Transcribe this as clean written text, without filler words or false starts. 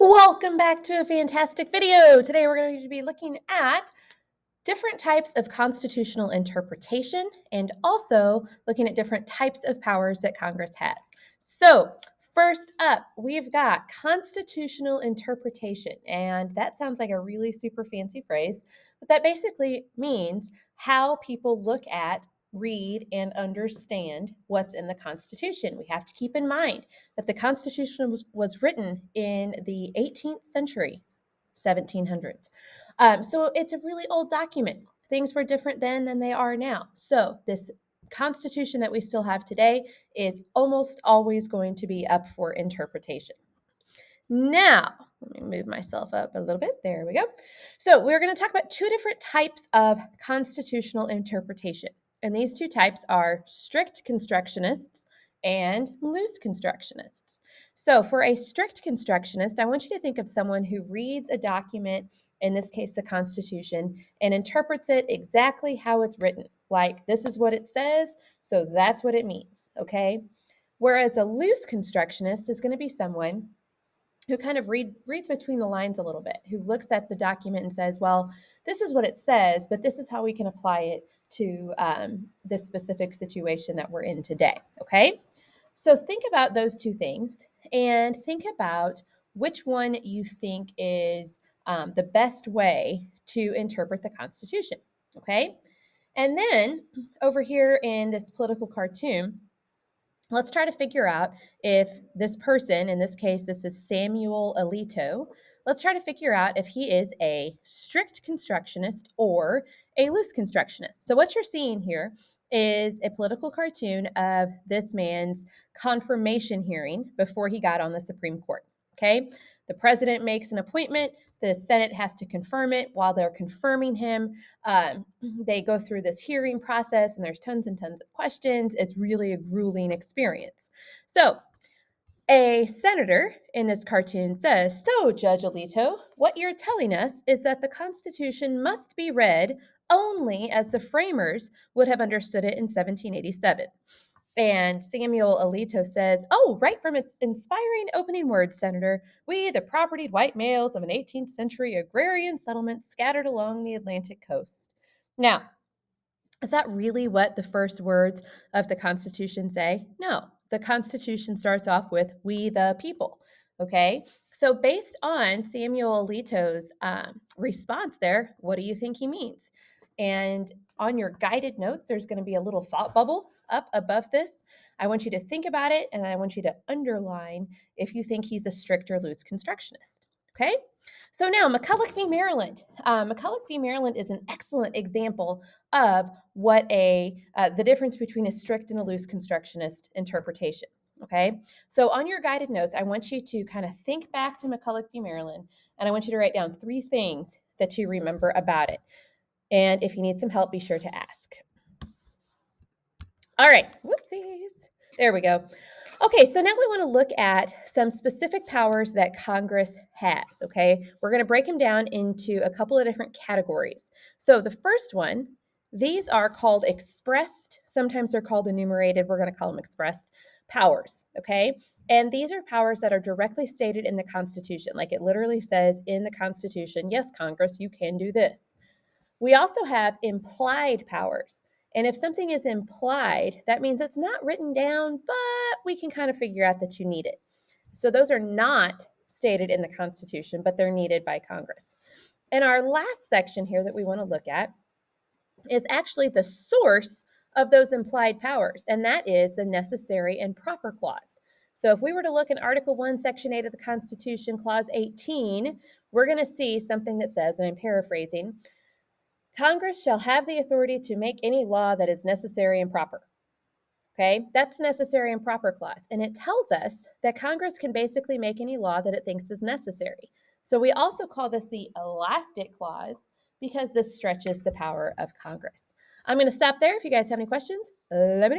Welcome back to a fantastic video. Today we're going to be looking at different types of constitutional interpretation and also looking at different types of powers that Congress has. So first up, we've got constitutional interpretation, and that sounds like a really super fancy phrase, but that basically means how people look at, read, and understand what's in the Constitution. We have to keep in mind that the Constitution was written in the 18th century, 1700s. So it's a really old document. Things were different then than they are now. So this Constitution that we still have today is almost always going to be up for interpretation. Now, let me move myself up a little bit. There we go. So we're going to talk about two different types of constitutional interpretation. And these two types are strict constructionists and loose constructionists. So for a strict constructionist, I want you to think of someone who reads a document, in this case, the Constitution, and interprets it exactly how it's written. Like, this is what it says, so that's what it means, okay? Whereas a loose constructionist is going to be someone who kind of reads between the lines a little bit, who looks at the document and says, well, this is what it says, but this is how we can apply it to this specific situation that we're in today, okay? So think about those two things and think about which one you think is the best way to interpret the Constitution, okay? And then over here in this political cartoon, let's try to figure out if this person, in this case, this is Samuel Alito, let's try to figure out if he is a strict constructionist or a loose constructionist. So what you're seeing here is a political cartoon of this man's confirmation hearing before he got on the Supreme Court, okay? The president makes an appointment, the Senate has to confirm it. While they're confirming him, they go through this hearing process and there's tons and tons of questions. It's really a grueling experience. So a senator in this cartoon says, so Judge Alito, what you're telling us is that the Constitution must be read only as the framers would have understood it in 1787. And Samuel Alito says, oh, right from its inspiring opening words, Senator, we, the propertied white males of an 18th century agrarian settlement scattered along the Atlantic coast. Now, is that really what the first words of the Constitution say? No. The Constitution starts off with, we the people, okay? So based on Samuel Alito's response there, what do you think he means? And on your guided notes, there's going to be a little thought bubble up above this. I want you to think about it, and I want you to underline if you think he's a strict or loose constructionist, okay? So now, McCulloch v. Maryland. McCulloch v. Maryland is an excellent example of what the difference between a strict and a loose constructionist interpretation, okay? So on your guided notes, I want you to kind of think back to McCulloch v. Maryland, and I want you to write down 3 things that you remember about it. And if you need some help, be sure to ask. All right, whoopsies. There we go. Okay, so now we want to look at some specific powers that Congress has, okay? We're going to break them down into a couple of different categories. So the first one, these are called expressed, sometimes they're called enumerated, we're going to call them expressed powers, okay? And these are powers that are directly stated in the Constitution, like it literally says in the Constitution, yes, Congress, you can do this. We also have implied powers. And if something is implied, that means it's not written down, but we can kind of figure out that you need it. So those are not stated in the Constitution, but they're needed by Congress. And our last section here that we want to look at is actually the source of those implied powers, and that is the necessary and proper clause. So if we were to look in Article 1, Section 8 of the Constitution, Clause 18, we're going to see something that says, and I'm paraphrasing, Congress shall have the authority to make any law that is necessary and proper. Okay, that's necessary and proper clause. And it tells us that Congress can basically make any law that it thinks is necessary. So we also call this the elastic clause because this stretches the power of Congress. I'm going to stop there. If you guys have any questions, let me know.